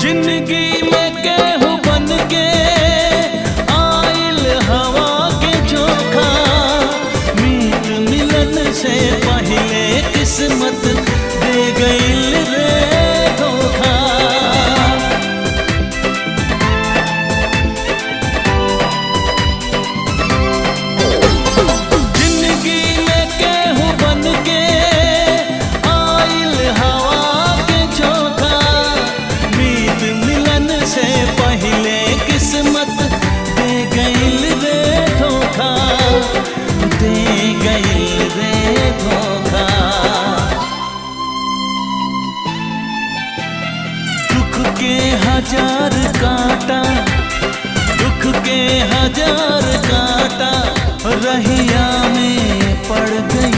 जिंदगी में केहू बन के आइल हवा के चोखा, मीत मिलन से पहले किस्मत दे गइल रे धोखा। जिंदगी में केहू बन के आइल हवा के चोखा, मीत मिलन से पहले किस्मत दे गइल रे धोखा, दे गइल रे धोखा। दुख के हजार कांटा, दुख के हजार कांटा रहिया में पड़ गई।